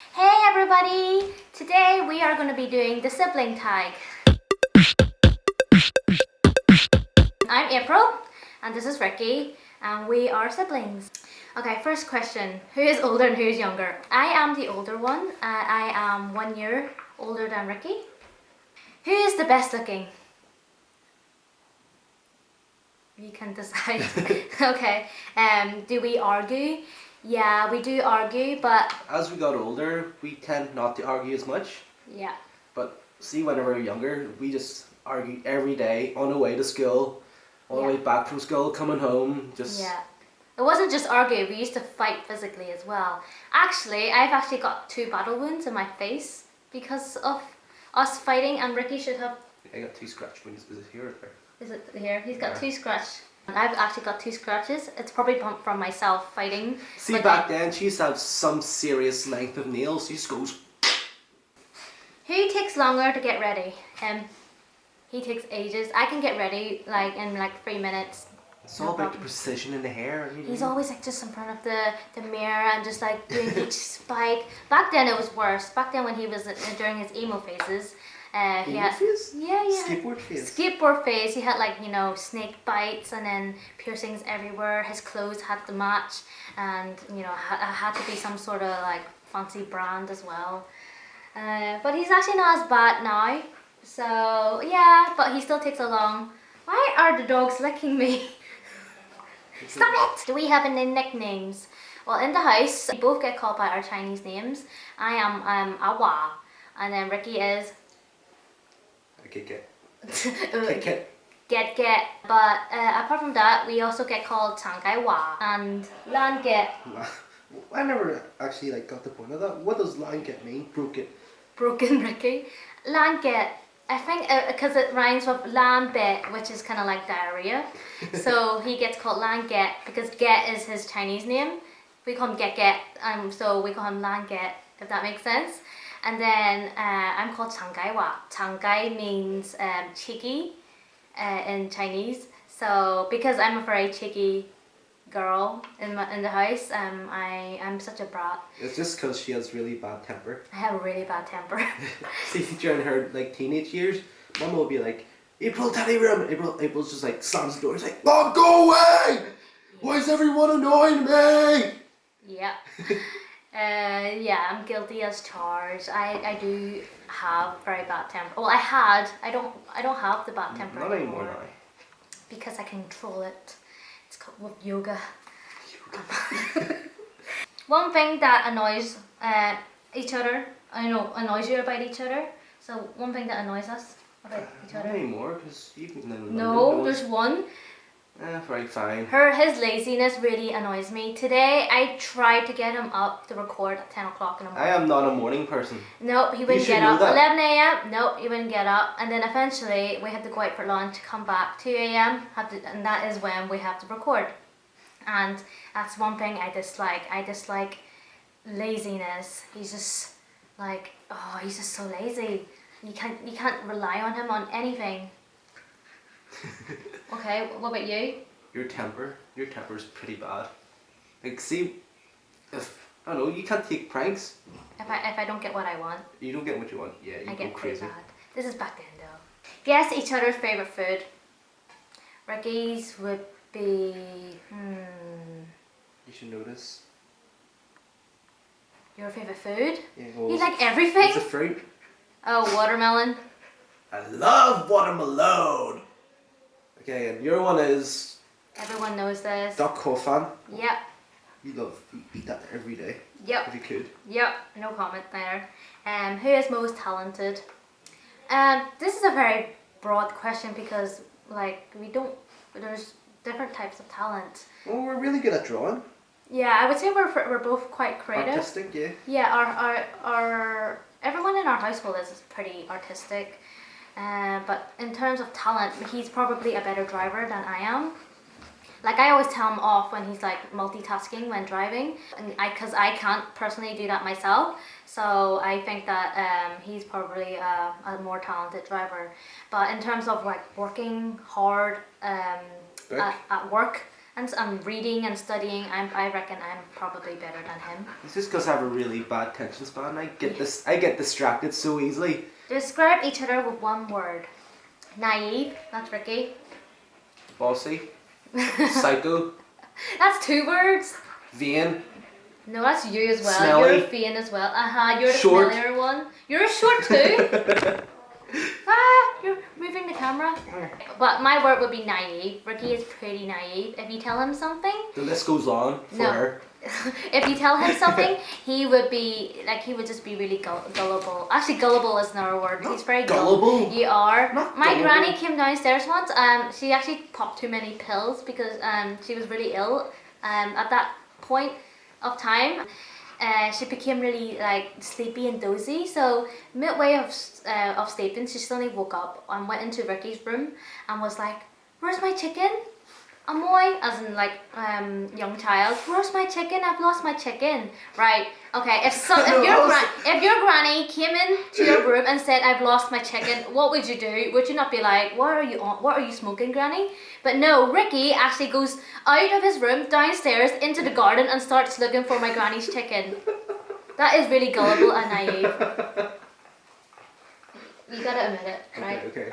Hey everybody! Today we are going to be doing the sibling tag. I'm April and this is Ricky and we are siblings. Okay, first question. Who is older and who is younger? I am the older one. I am 1 year older than Ricky. Who is the best looking? You can decide. Okay. Do we argue? Yeah, we do argue, but As we got older, we tend not to argue as much. yeah. But see, whenever we were younger, we just argued every day on the way to school, on the way back from school, coming home, just... Yeah. It wasn't just argue, we used to fight physically as well. Actually, I've actually got 2 battle wounds in my face because of us fighting, and Ricky should have... I got 2 scratch wounds. Is it here or there? Is it here? He's got Yeah. 2 scratch. I've actually got 2 scratches. It's probably from myself fighting. See, but back then, she used to have some serious length of nails. She just goes... Who takes longer to get ready? Him. He takes ages. I can get ready in 3 minutes. It's all about the precision in the hair. He's always just in front of the mirror and just doing each spike. Back then it was worse. Back then when he was during his emo phases, he had phase? yeah. Skateboard phase? Skateboard phase. He had snake bites and then piercings everywhere. His clothes had to match, and had to be some sort of fancy brand as well. But he's actually not as bad now. So yeah, but he still takes a long. Why are the dogs licking me? Stop it! Do we have any nicknames? Well, in the house, we both get called by our Chinese names. I am Awa, and then Ricky is Get. Get. But apart from that, we also get called Changai Wa and Lan Get. I never actually got the point of that. What does line get mean? Broken Ricky. Lan Get. I think because it rhymes with Lan Bet, which is kind of like diarrhea. So he gets called Lan Get because Get is his Chinese name. We call him Get, so we call him Lan Get, if that makes sense. And then I'm called Changai Wa. Changai means cheeky in Chinese. So because I'm a very cheeky girl in the house, I'm such a brat. It's just because she has really bad temper. I have a really bad temper. See, during her teenage years, Mama will be like, April, teddy room. April's just slams the door. He's like, Mom, go away! Why is everyone annoying me? Yeah. Yeah, I'm guilty as charged. I do have very bad temper. Well, I don't have the bad temper Not anymore now. because I can control it. It's called with yoga. One thing that annoys each other, annoys you about each other. So one thing that annoys us about each Not other. anymore, because you can... No, there's one. Right, fine. His laziness really annoys me. Today I tried to get him up to record at 10 o'clock in the morning. I am not a morning person. Nope, he wouldn't should get know up. that. 11 a.m. Nope, he wouldn't get up. And then eventually we had to go out for lunch, come back 2 a.m. And that is when we have to record. And that's one thing I dislike. I dislike laziness. He's just he's just so lazy. You can't rely on him on anything. Okay, what about you? Your temper is pretty bad. See, if, I don't know, you can't take pranks. If I don't get what I want, You don't get what you want. Yeah, you I go get pretty crazy. bad. This is back then though. Guess each other's favourite food. Ricky's would be... You should notice. Your favourite food? Yeah, well, You like everything? It's a fruit. Oh, watermelon. I love watermelon. Okay, and your one is Everyone knows this. duck fan. Yep. You eat that every day. Yep. If you could. Yep. No comment there. Who is most talented? This is a very broad question because there's different types of talent. Well, we're really good at drawing. Yeah, I would say we're both quite creative. Artistic, yeah. Yeah, our everyone in our household is pretty artistic. But in terms of talent, he's probably a better driver than I am. I always tell him off when he's multitasking when driving, and because I can't personally do that myself. So I think that he's probably a more talented driver. But in terms of working hard at work and I'm reading and studying. I reckon I'm probably better than him. It's just because I have a really bad attention span. I get distracted so easily. Describe each other with one word. Naive. That's Ricky. Bossy. Psycho. That's 2 words. Vain. No, that's you as well. Smelly. You're vain as well. You're the Short. smellier one. You're short too. You're moving the camera. But my word would be naive. Ricky is pretty naive. If you tell him something, The list goes on for her. if you tell him something, he would just be really gullible. Actually, gullible is another word. He's very Gullible? You are. Not My gullible. granny came downstairs once. She actually popped too many pills because she was really ill. At that point of time, she became really like sleepy and dozy. So midway of sleeping, she suddenly woke up and went into Ricky's room and was like, "Where's my chicken? Amoy," as in like young child. "Where's my chicken? I've lost my chicken." Right. Okay. If your granny came into your room and said, "I've lost my chicken," what would you do? Would you not be like, "What are you on? What are you smoking, Granny?" But no, Ricky actually goes out of his room downstairs into the garden and starts looking for my granny's chicken. That is really gullible and naive. You gotta admit it, right? Okay.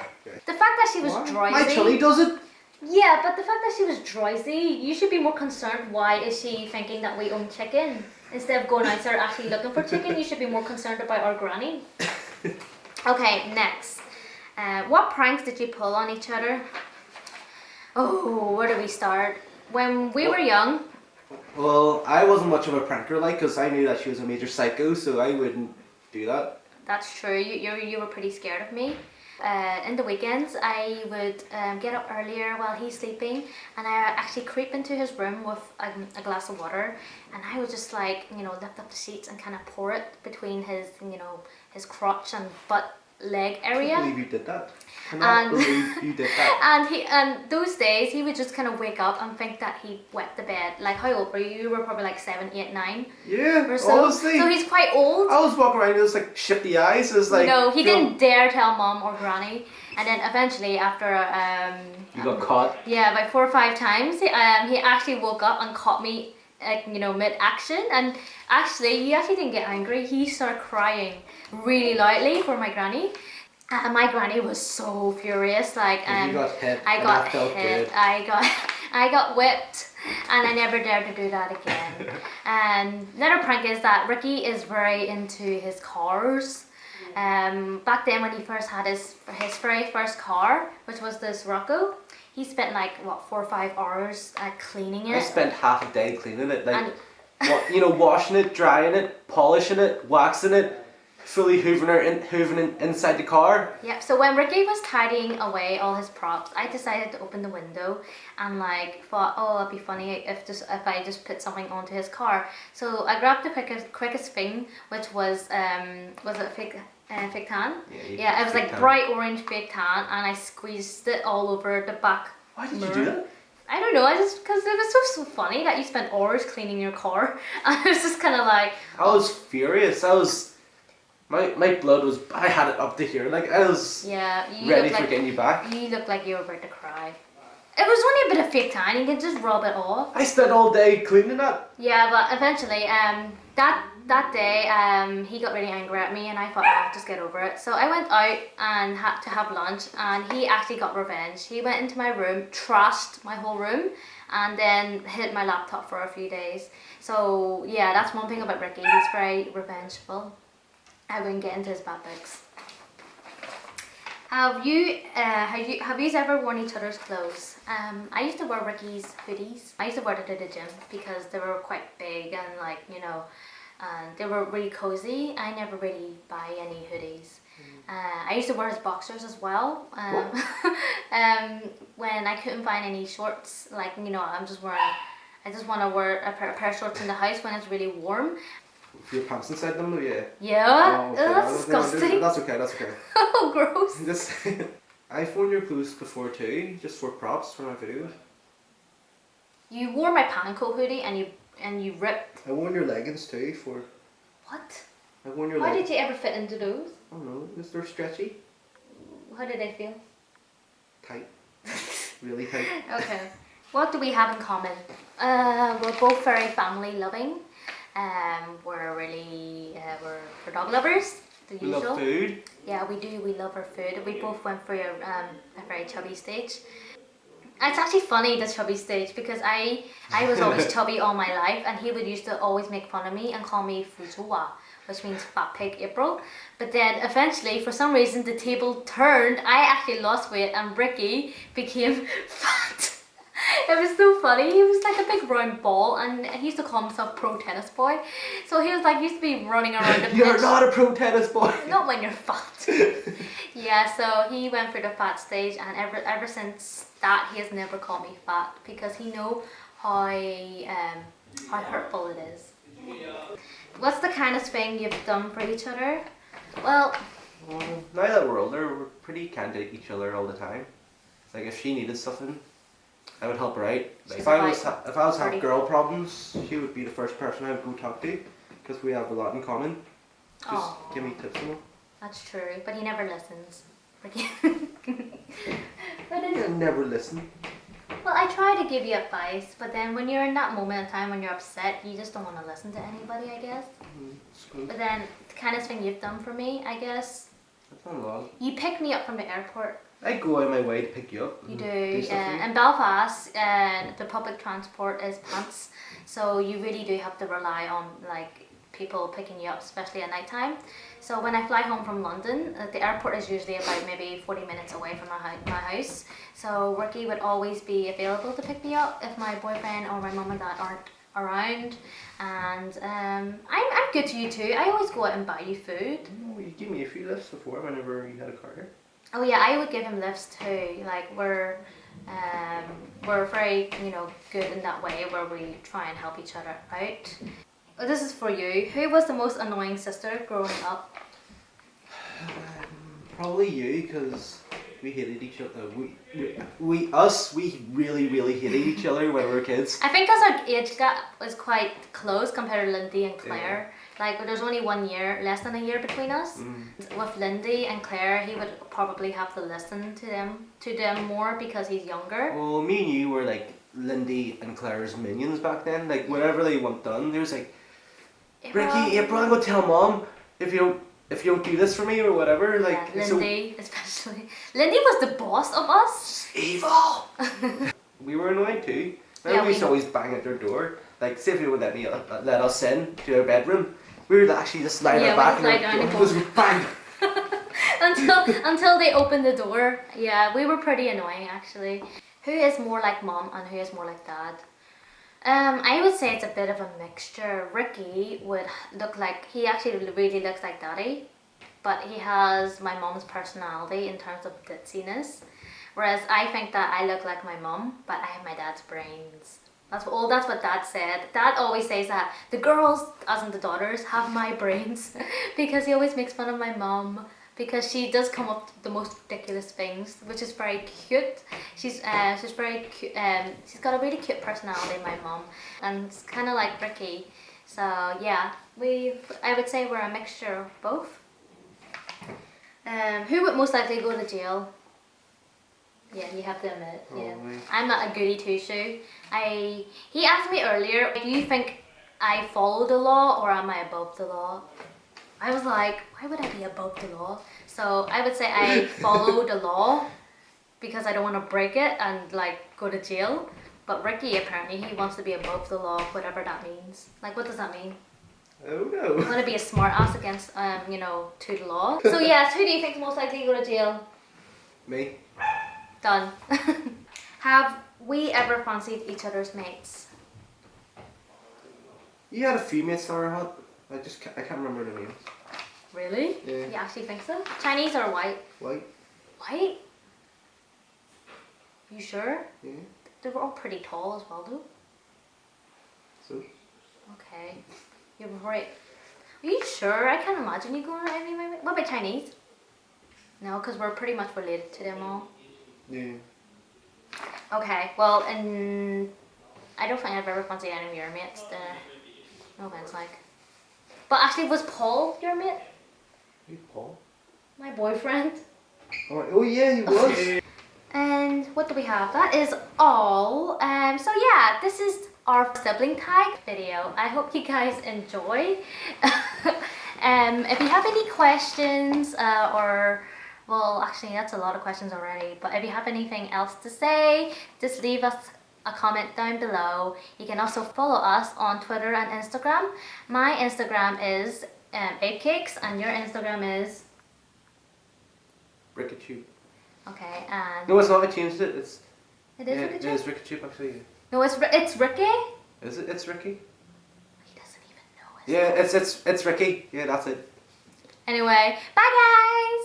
The fact that she was drowsy. My chili does it. Yeah, but the fact that she was drowsy, you should be more concerned. Why is she thinking that we own chicken? Instead of going out there actually looking for chicken, you should be more concerned about our granny. Okay, next. What pranks did you pull on each other? Oh, where do we start? When we were young. Well, I wasn't much of a pranker, like, because I knew that she was a major psycho, so I wouldn't do that. That's true. You were pretty scared of me. In the weekends, I would get up earlier while he's sleeping, and I actually creep into his room with a glass of water, and I would just like lift up the sheets and kind of pour it between his his crotch and butt leg area. I can't believe you did that. I cannot believe you did that. And those days he would just kind of wake up and think that he wet the bed. Like, how old were you? You were probably like 7, 8, 9. Yeah, or so. honestly. So he's quite old. I was walking around with those like shifty eyes. It was like He didn't dare tell mom or granny. And then eventually after you got caught. Yeah, about 4 or 5 times he actually woke up and caught me mid-action, and actually he actually didn't get angry. He started crying really loudly for my granny. My granny was so furious. Like, You got hit. I got hit. I got whipped, and I never dared to do that again. And another prank is that Ricky is very into his cars. Back then when he first had his very first car, which was this Rocco, he spent like 4 or 5 hours cleaning it. I spent half a day cleaning it, like washing it, drying it, polishing it, waxing it, fully hoovering inside the car. Yeah, so when Ricky was tidying away all his props, I decided to open the window and thought, oh, it'd be funny if I just put something onto his car. So I grabbed the quickest thing, which was it fake tan? Yeah, it was like bright orange fake tan, and I squeezed it all over the back. Why did mirror. you do that? I don't know, because it was so funny that you spent hours cleaning your car. And I was just kind of like... I was furious. My blood was... I had it up to here. Like, I was ready for getting you back. You looked like you were about to cry. It was only a bit of fake tan. You could just rub it off. I spent all day cleaning that. Yeah, but eventually, that day, he got really angry at me, and I thought, I'll just get over it. So I went out and had to have lunch, and he actually got revenge. He went into my room, trashed my whole room, and then hid my laptop for a few days. So yeah, that's one thing about Ricky. He's very revengeful. I wouldn't get into his bad books. Have you ever worn each other's clothes? I used to wear Ricky's hoodies. I used to wear them to the gym because they were quite big and and they were really cozy. I never really buy any hoodies. I used to wear his boxers as well. When I couldn't find any shorts, I just want to wear a pair of shorts in the house when it's really warm. With your pants inside them, though, yeah. Yeah, oh, okay. that's disgusting. That's okay. Oh, gross. I've worn your clothes before too, just for props for my videos. You wore my panko hoodie and you ripped. I worn your leggings too for... What? I worn your Why leggings. did you ever fit into those? I don't know, because they're stretchy. How did they feel? Tight. Really tight. Okay. What do we have in common? We're both very family loving. We're dog lovers. The We usual. love food. Yeah, we do. We love our food. We both went through a very chubby stage. It's actually funny, the chubby stage, because I was always chubby all my life, and he would used to always make fun of me and call me Fuzuwa, which means fat pig April. But then eventually, for some reason, the table turned. I actually lost weight, and Ricky became fat. It was so funny. He was like a big round ball, and he used to call himself pro tennis boy. So he was like, used to be running around the pitch. You're not a pro tennis boy. Not when you're fat. Yeah, so he went through the fat stage, and ever since that, he has never called me fat, because he know how hurtful it is. What's the kindest thing you've done for each other? Well, Now that we're older, we're pretty kind to each other all the time. Like if she needed something, I would help her out. Like if I was having girl problems, she would be the first person I would go talk to, because we have a lot in common. Just give me tips on them. That's true, but he never listens. Ricky. You never listen. Well, I try to give you advice, but then when you're in that moment in time when you're upset, you just don't want to listen to anybody, I guess. But then the kindest thing you've done for me, I guess. That's not a lot. You picked me up from the airport. I go out of my way to pick you up. You do. stuff for you. In Belfast, the public transport is pants, so you really do have to rely on like people picking you up, especially at night time. So when I fly home from London, the airport is usually about maybe 40 minutes away from my house. So Ricky would always be available to pick me up if my boyfriend or my mum and dad aren't around. And I'm good to you too. I always go out and buy you food. No, you gave me a few lifts before whenever you had a car here. Oh yeah, I would give him lifts too. Like we're very good in that way where we try and help each other out. This is for you. Who was the most annoying sister growing up? Probably you, because we hated each other. We really hated each other when we were kids. I think because our age gap was quite close compared to Lindy and Claire. Like there's only 1 year, less than a year between us. With Lindy and Claire, he would probably have to listen to them more because he's younger. Well, me and you were like Lindy and Claire's minions back then. Like whatever they want done, there was like, Ricky, April, I'm gonna tell Mom if you don't do this for me or whatever. Like Lindy, especially. Lindy was the boss of us. Evil. We were annoyed too. We used to always bang at their door. Like, say if you would let us in to their bedroom, we would actually just lie on our back and it was bang. until they opened the door. Yeah, we were pretty annoying actually. Who is more like Mom and who is more like Dad? I would say it's a bit of a mixture. Ricky would look like, he actually really looks like Daddy, but he has my mom's personality in terms of ditziness. Whereas I think that I look like my mom, but I have my dad's brains. That's what Dad said. Dad always says that the girls, as in the daughters, have my brains because he always makes fun of my mom because she does come up with the most ridiculous things, which is very cute. She's very cute. She's got a really cute personality, my mom, and it's kind of like Ricky. So yeah, I would say we're a mixture of both. Who would most likely go to jail? Yeah, you have to admit. Yeah, I'm not a goody two shoe. He asked me earlier, do you think I follow the law or am I above the law? I was like, why would I be above the law? So I would say I follow the law because I don't want to break it and like go to jail. But Ricky apparently he wants to be above the law, whatever that means. Like, what does that mean? Oh no. I want to be a smart ass against to the law. So yes, who do you think is most likely to go to jail? Me. Done. Have we ever fancied each other's mates? You had a few mates that were hot. I can't remember the names. Really? Yeah. You actually think so? Chinese or white? White. White? You sure? Yeah. They were all pretty tall as well though. So? Okay. You're right. Are you sure? I can't imagine you going to any of my mates. What about Chinese? No, because we're pretty much related to them all. Yeah. Okay, well, and I don't think I've ever fancied any of your mates. No offense, like. But actually, was Paul your mate? Who's Paul? My boyfriend. Oh yeah, he was. And what do we have? That is all. So yeah, this is our sibling tag video. I hope you guys enjoy. If you have any questions well, actually that's a lot of questions already, but if you have anything else to say, just leave us a comment down below. You can also follow us on Twitter and Instagram. My Instagram is apecakes and your Instagram is? Ricketube. Okay, and... No, it's not. I changed it. It is Ricketube? It is Ricketube, actually. No, it's Ricky. Is it? It's Ricky? He doesn't even know. Yeah, it's Ricky. Yeah, that's it. Anyway, bye guys!